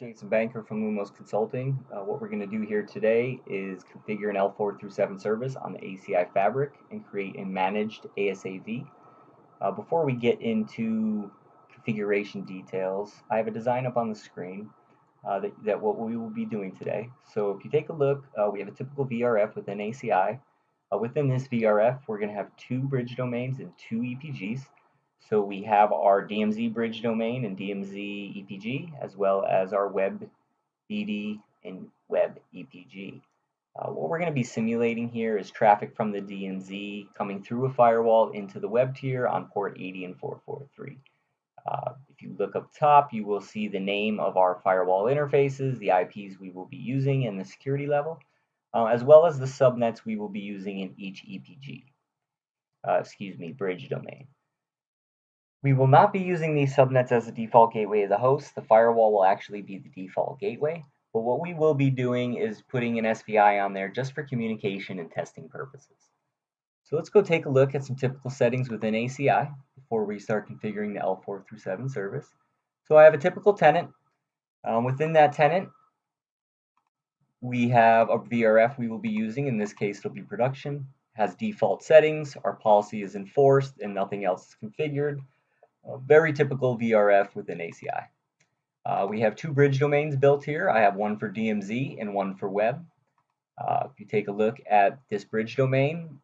Jason Banker from LumosConsulting. What we're going to do here today is configure an L4-7 service on the ACI fabric and create a managed ASAv. Before we get into configuration details, I have a design up on the screen that what we will be doing today. So if you take a look, we have a typical VRF within ACI. Within this VRF, we're going to have two bridge domains and two EPGs. So we have our DMZ bridge domain and DMZ EPG, as well as our web BD and web EPG. What we're going to be simulating here is traffic from the DMZ coming through a firewall into the web tier on port 80 and 443. If you look up top, you will see the name of our firewall interfaces, the IPs we will be using, and the security level, as well as the subnets we will be using in each EPG, bridge domain. We will not be using these subnets as the default gateway of the host. The firewall will actually be the default gateway. But what we will be doing is putting an SPI on there just for communication and testing purposes. So let's go take a look at some typical settings within ACI before we start configuring the L4-7 service. So I have a typical tenant. Within that tenant, we have a VRF we will be using. In this case, it'll be production. It has default settings. Our policy is enforced and nothing else is configured. Very typical VRF within ACI. We have two bridge domains built here. I have one for DMZ and one for web. If you take a look at this bridge domain,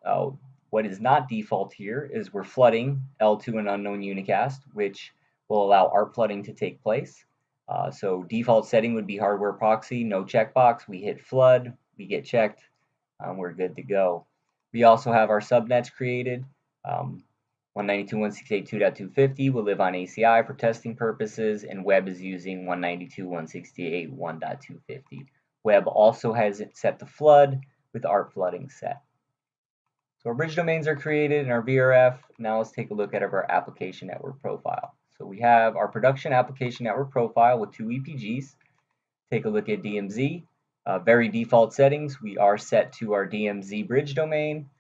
what is not default here is we're flooding L2 and unknown unicast, which will allow ARP flooding to take place. So default setting would be hardware proxy, no checkbox. We hit flood, we get checked, we're good to go. We also have our subnets created. 192.168.2.250 will live on ACI for testing purposes, and web is using 192.168.1.250. Web also has it set to flood with ARP flooding set. So our bridge domains are created in our VRF. Now let's take a look at our application network profile. So we have our production application network profile with two EPGs. Take a look at DMZ. Very default settings. We are set to our DMZ bridge domain.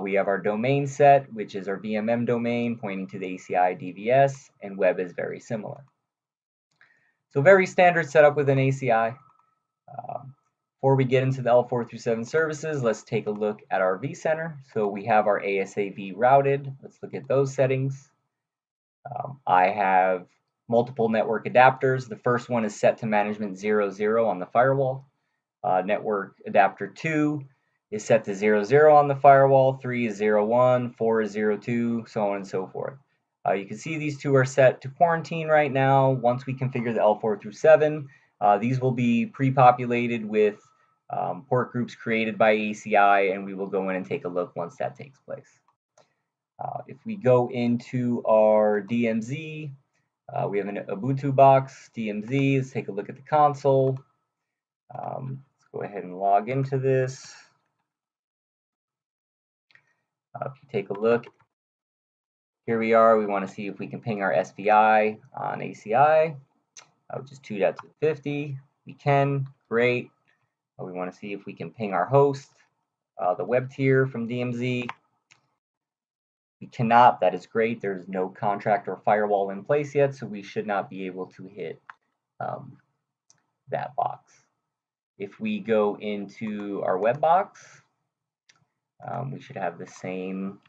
We have our domain set, which is our VMM domain pointing to the ACI DVS, and web is very similar. So very standard setup within ACI. Before we get into the L4-7 services, let's take a look at our vCenter. So we have our ASAv routed. Let's look at those settings. I have multiple network adapters. The first one is set to management 00 on the firewall. Network adapter 2 is set to 00 on the firewall, 3 is 01, 4 is 02, so on and so forth. You can see these two are set to quarantine right now. Once we configure the L4-7, these will be pre-populated with port groups created by ACI, and we will go in and take a look once that takes place. If we go into our DMZ, we have an Ubuntu box, DMZ. Let's take a look at the console. Let's go ahead and log into this. If you take a look, here we are. We want to see if we can ping our SPI on ACI, which is 2.250. We can, great. We want to see if we can ping our host, the web tier from DMZ. We cannot, that is great. There's no contract or firewall in place yet, so we should not be able to hit that box. If we go into our web box, we should have the same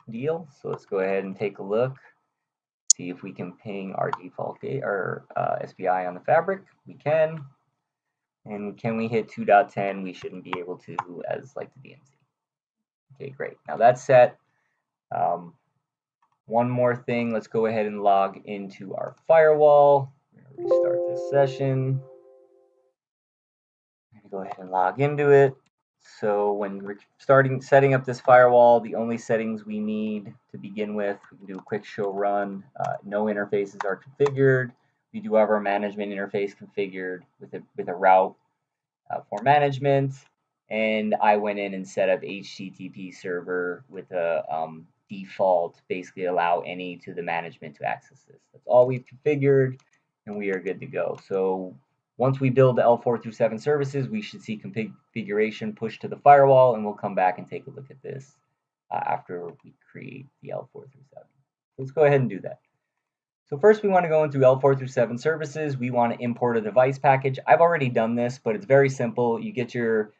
deal. So let's go ahead and take a look, see if we can ping our default gate or SPI on the fabric. We can. And can we hit 2.10? We shouldn't be able to, as like the DMZ. Okay, great. Now that's set. One more thing. Let's go ahead and log into our firewall. We're going to restart this session. Go ahead and log into it. So when we're setting up this firewall, the only settings we need to begin with, we can do a quick show run. No interfaces are configured. We do have our management interface configured with a route for management. And I went in and set up HTTP server with a default, basically allow any to the management to access this. That's all we've configured, and we are good to go. So once we build the L4-7 services, we should see configuration pushed to the firewall, and we'll come back and take a look at this after we create the L4-7. Let's go ahead and do that. So first we want to go into L4-7 services. We want to import a device package. I've already done this, but it's very simple. You get your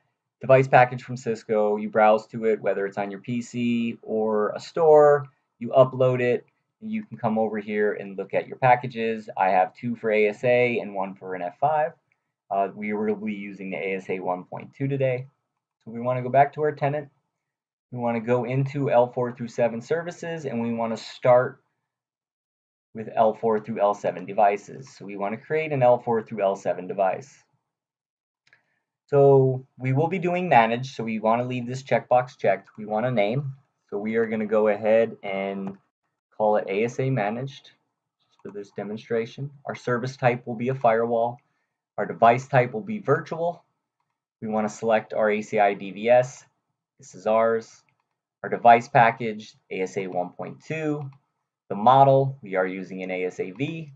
device package from Cisco, you browse to it, whether it's on your PC or a store, you upload it, and you can come over here and look at your packages. I have 2 for ASA and 1 for an F5. We will be using the ASA 1.2 today. So we want to go back to our tenant. We want to go into L4-7 services, and we want to start with L4 through L7 devices. So we want to create an L4 through L7 device. So we will be doing managed, so we want to leave this checkbox checked. We want a name, so we are going to go ahead and call it ASA managed for this demonstration. Our service type will be a firewall. Our device type will be virtual. We want to select our ACI DVS. This is ours. Our device package, ASA 1.2. The model, we are using an ASAv.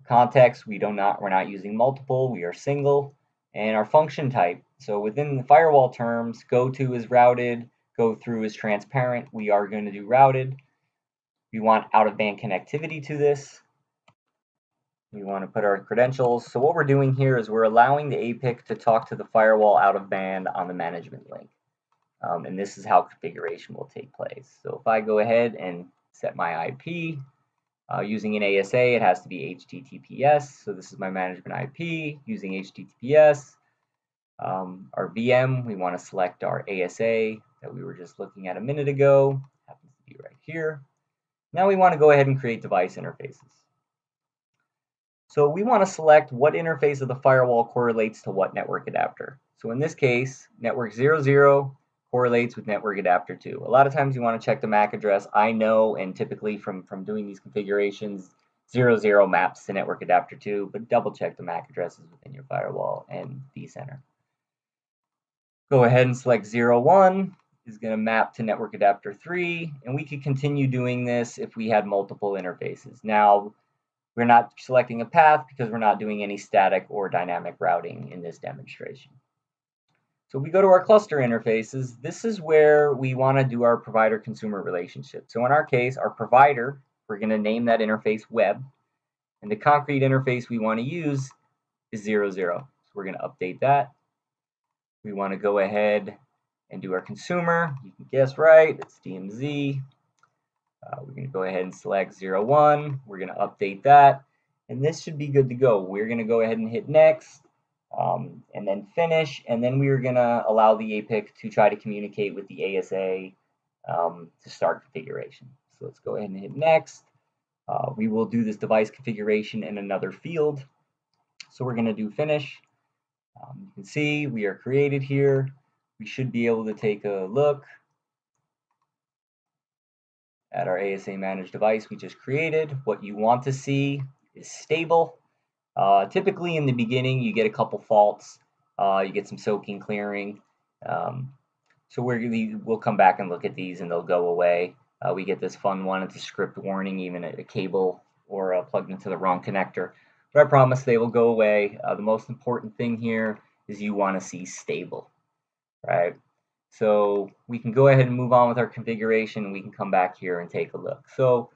Context, we're not using multiple, we are single. And our function type, so within the firewall terms, go to is routed, go through is transparent. We are going to do routed. We want out-of-band connectivity to this. We want to put our credentials. So what we're doing here is we're allowing the APIC to talk to the firewall out of band on the management link. And this is how configuration will take place. So if I go ahead and set my IP, using an ASA, it has to be HTTPS. So this is my management IP using HTTPS. Our VM, we want to select our ASA that we were just looking at a minute ago. Happens to be right here. Now we want to go ahead and create device interfaces. So we want to select what interface of the firewall correlates to what network adapter. So in this case, network 00 correlates with network adapter 2. A lot of times you want to check the MAC address. I know, and typically from doing these configurations, 00 maps to network adapter 2, but double check the MAC addresses within your firewall and vCenter. Go ahead and select 01 is going to map to network adapter 3, and we could continue doing this if we had multiple interfaces. Now, we're not selecting a path because we're not doing any static or dynamic routing in this demonstration. So we go to our cluster interfaces. This is where we want to do our provider-consumer relationship. So in our case, our provider, we're going to name that interface web. And the concrete interface we want to use is 00. So we're going to update that. We want to go ahead and do our consumer. You can guess right, it's DMZ. We're going to go ahead and select 01. We're going to update that. And this should be good to go. We're going to go ahead and hit next. And then finish, and then we are going to allow the APIC to try to communicate with the ASA to start configuration. So let's go ahead and hit next. We will do this device configuration in another field. So we're going to do finish. You can see we are created here. We should be able to take a look at our ASA managed device we just created. What you want to see is stable. Typically in the beginning, you get a couple faults. You get some soaking, clearing. So we'll come back and look at these, and they'll go away. We get this fun one. It's a script warning, even a cable or plugged into the wrong connector. But I promise they will go away. The most important thing here is you want to see stable, right? So we can go ahead and move on with our configuration, and we can come back here and take a look. So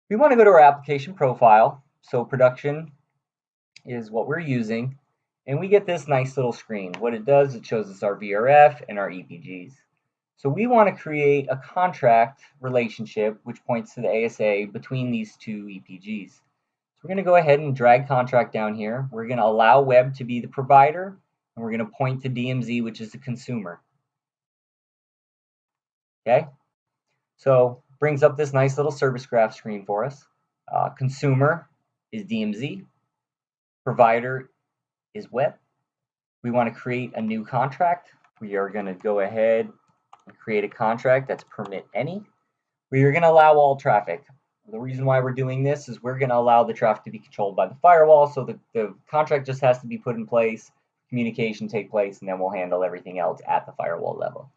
we want to go to our application profile. So production is what we're using, and we get this nice little screen. What it does, it shows us our VRF and our EPGs. So we want to create a contract relationship which points to the ASA between these two EPGs. So we're going to go ahead and drag contract down here. We're going to allow web to be the provider, and we're going to point to DMZ, which is the consumer. Okay, so brings up this nice little service graph screen for us. Consumer is DMZ, provider is web. We want to create a new contract. We are going to go ahead and create a contract that's permit any. We are going to allow all traffic. The reason why we're doing this is we're going to allow the traffic to be controlled by the firewall, so the contract just has to be put in place, communication take place, and then we'll handle everything else at the firewall level.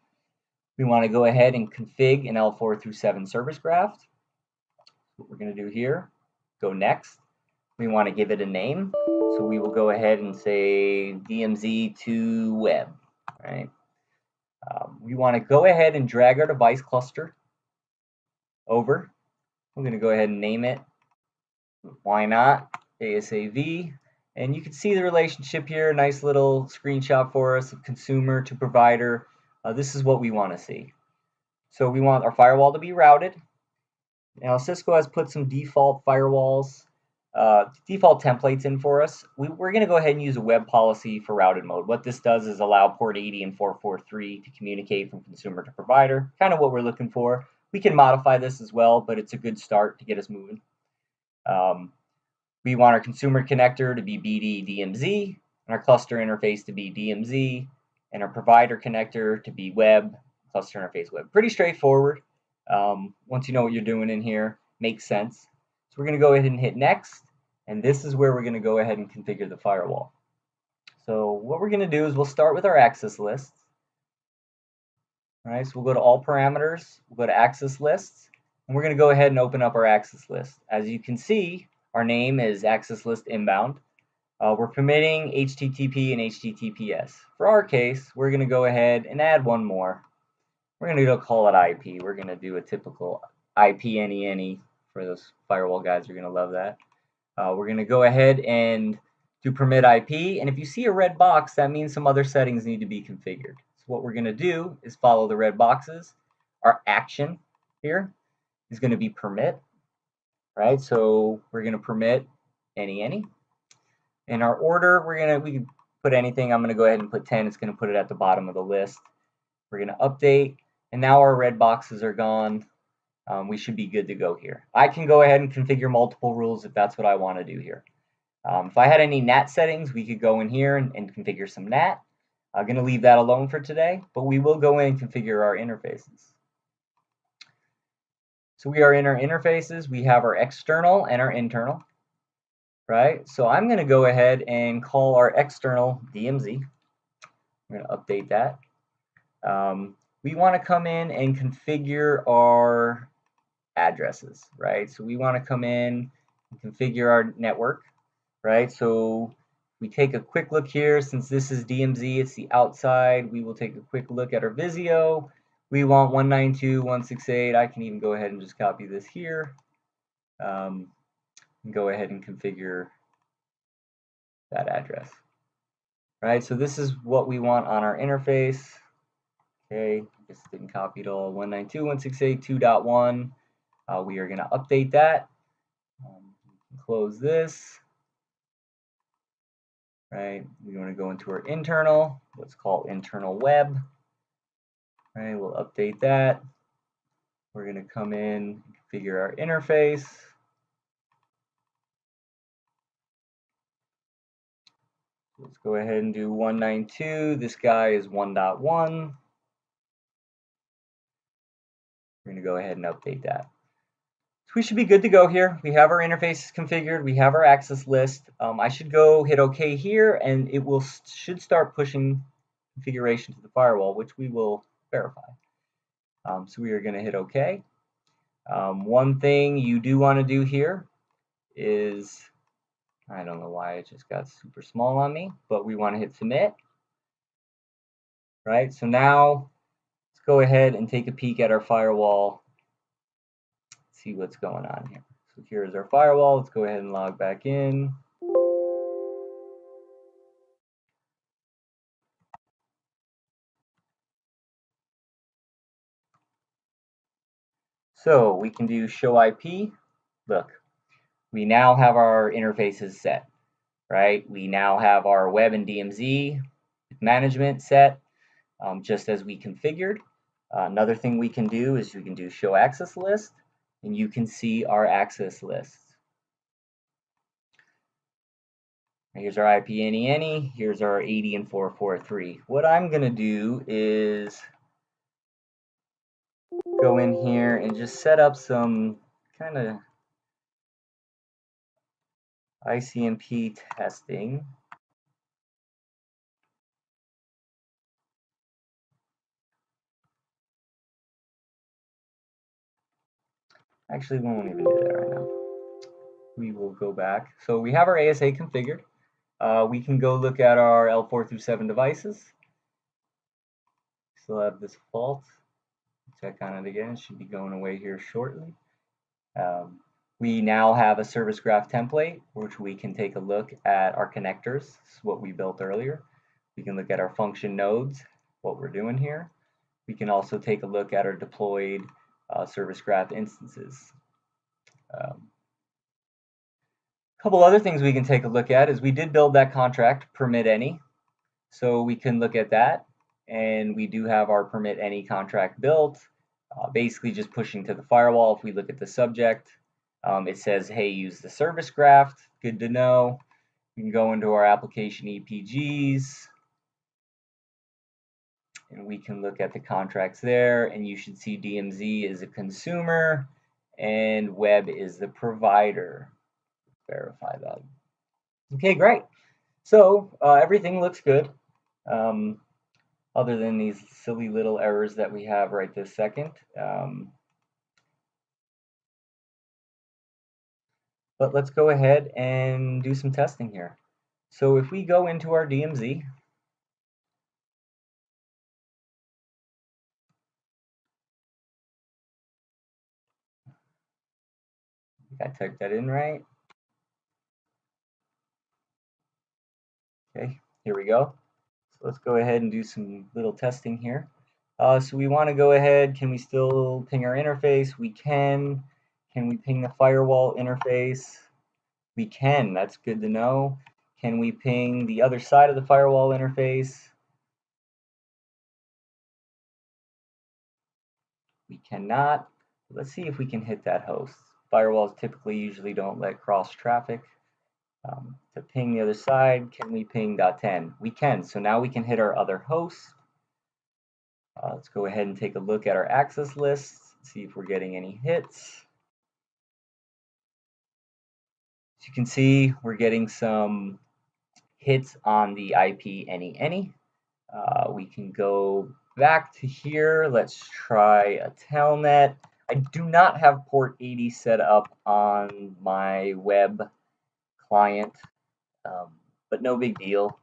We want to go ahead and config an L4-7 service graph. What we're going to do here, go next. We want to give it a name, so we will go ahead and say DMZ to web. Right? We want to go ahead and drag our device cluster over. We're going to go ahead and name it Why not? ASAv. And you can see the relationship here, nice little screenshot for us of consumer to provider. This is what we want to see. So we want our firewall to be routed. Now Cisco has put some default firewalls, default templates in for us. We're going to go ahead and use a web policy for routed mode. What this does is allow port 80 and 443 to communicate from consumer to provider, kind of what we're looking for. We can modify this as well, but it's a good start to get us moving. We want our consumer connector to be BD DMZ, and our cluster interface to be DMZ, and our provider connector to be web, cluster interface web. Pretty straightforward. Once you know what you're doing in here, makes sense. So we're going to go ahead and hit next, and this is where we're going to go ahead and configure the firewall. So what we're going to do is we'll start with our access lists. All right, so we'll go to all parameters, we'll go to access lists, and we're going to go ahead and open up our access list. As you can see, our name is access list inbound. We're permitting HTTP and HTTPS. For our case, we're going to go ahead and add one more. We're going to go call it IP. We're going to do a typical IP any for those firewall guys. Are going to love that. We're going to go ahead and do permit IP. And if you see a red box, that means some other settings need to be configured. So what we're going to do is follow the red boxes. Our action here is going to be permit. Right? So we're going to permit any. In our order, we can put anything. I'm going to go ahead and put 10. It's going to put it at the bottom of the list. We're going to update. And now our red boxes are gone. We should be good to go here. I can go ahead and configure multiple rules if that's what I want to do here. If I had any NAT settings, we could go in here and configure some NAT. I'm going to leave that alone for today, but we will go in and configure our interfaces. So we are in our interfaces. We have our external and our internal, right? So I'm going to go ahead and call our external DMZ. I'm going to update that. We want to come in and configure our addresses, right? So we want to come in and configure our network, right? So we take a quick look here. Since this is DMZ, it's the outside. We will take a quick look at our Visio. We want 192.168. I can even go ahead and just copy this here. And go ahead and configure that address, right? So this is what we want on our interface. Okay, I guess didn't copy it all. 192.168.2.1. We are going to update that. Close this. Right, we want to go into our internal. Let's call it internal web. Right, we'll update that. We're going to come in, configure our interface. Let's go ahead and do 192. This guy is 1.1. We're going to go ahead and update that. So we should be good to go here. We have our interfaces configured. We have our access list. I should go hit OK here, and it should start pushing configuration to the firewall, which we will verify. So we are going to hit OK. One thing you do want to do here is, I don't know why it just got super small on me, but we want to hit submit. Right, so now let's go ahead and take a peek at our firewall, see what's going on here. So here's our firewall. Let's go ahead and log back in. So we can do show IP. Look, we now have our interfaces set, right? We now have our web and DMZ management set, just as we configured. Another thing we can do is we can do show access list, and you can see our access lists. Here's our IP any. Here's our 80 and 443. What I'm going to do is go in here and just set up some kind of Icmp testing. Actually, we won't even do that right now. We will go back. So we have our ASA configured. We can go look at our L4-7 devices. Still have this fault. Check on it again. It should be going away here shortly. We now have a service graph template, which we can take a look at our connectors. This is what we built earlier. We can look at our function nodes, what we're doing here. We can also take a look at our deployed service graph instances. A couple other things we can take a look at is we did build that contract, permit any. So we can look at that, and we do have our permit any contract built, basically just pushing to the firewall. If we look at the subject, it says, hey, use the service graph. Good to know. We can go into our application EPGs, and we can look at the contracts there, and you should see DMZ is a consumer and web is the provider. Verify that. Okay, great. So everything looks good, other than these silly little errors that we have right this second. But let's go ahead and do some testing here. So if we go into our DMZ, I typed that in right. Okay, here we go. So let's go ahead and do some little testing here. So we want to go ahead, can we still ping our interface? We can. Can we ping the firewall interface? We can, that's good to know. Can we ping the other side of the firewall interface? We cannot. Let's see if we can hit that host. Firewalls typically usually don't let cross traffic. To ping the other side, can we ping .10? We can, so now we can hit our other hosts. Let's go ahead and take a look at our access lists, see if we're getting any hits. As you can see, we're getting some hits on the IP any. We can go back to here. Let's try a telnet. I do not have port 80 set up on my web client, but no big deal.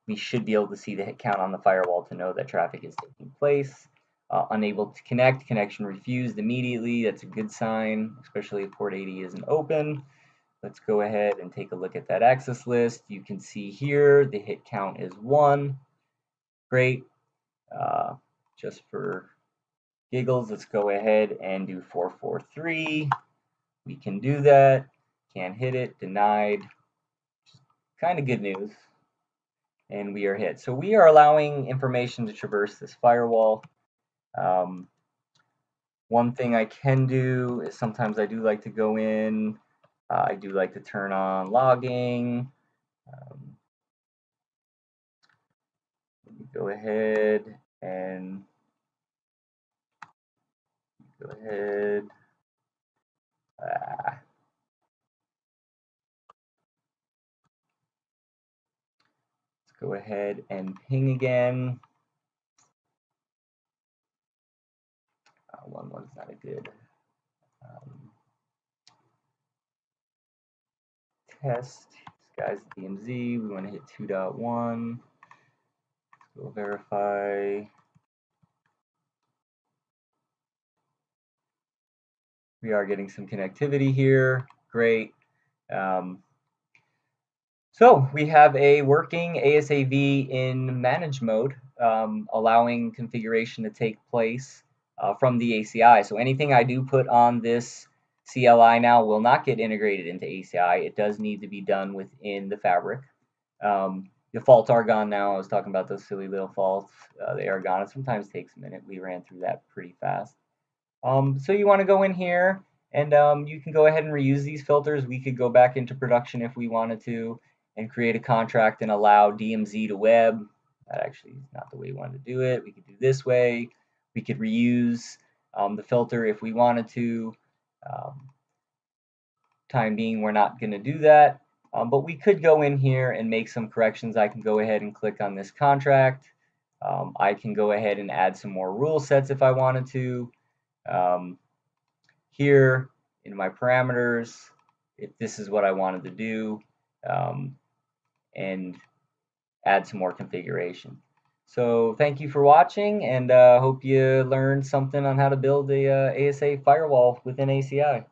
We should be able to see the hit count on the firewall to know that traffic is taking place. Unable to connect, connection refused immediately. That's a good sign, especially if port 80 isn't open. Let's go ahead and take a look at that access list. You can see here the hit count is 1. Great. Just for giggles, let's go ahead and do 443. We can do that. Can't hit it. Denied. Kind of good news. And we are hit. So we are allowing information to traverse this firewall. One thing I can do is sometimes I do like to go in. I do like to turn on logging. Let me go ahead and let's go ahead and ping again. One's not a good test. This guy's DMZ. We want to hit 2.1. We'll verify. We are getting some connectivity here. Great. So we have a working ASAv in manage mode, allowing configuration to take place from the ACI. So anything I do put on this CLI now will not get integrated into ACI. It does need to be done within the fabric. The faults are gone now. I was talking about those silly little faults. They are gone. It sometimes takes a minute. We ran through that pretty fast. So you want to go in here, and you can go ahead and reuse these filters. We could go back into production if we wanted to and create a contract and allow DMZ to web. That actually is not the way we wanted to do it. We could do this way. We could reuse the filter if we wanted to. Time being, we're not going to do that. But we could go in here and make some corrections. I can go ahead and click on this contract. I can go ahead and add some more rule sets if I wanted to. Here in my parameters, if this is what I wanted to do, and add some more configuration. So thank you for watching, and hope you learned something on how to build a ASA firewall within ACI.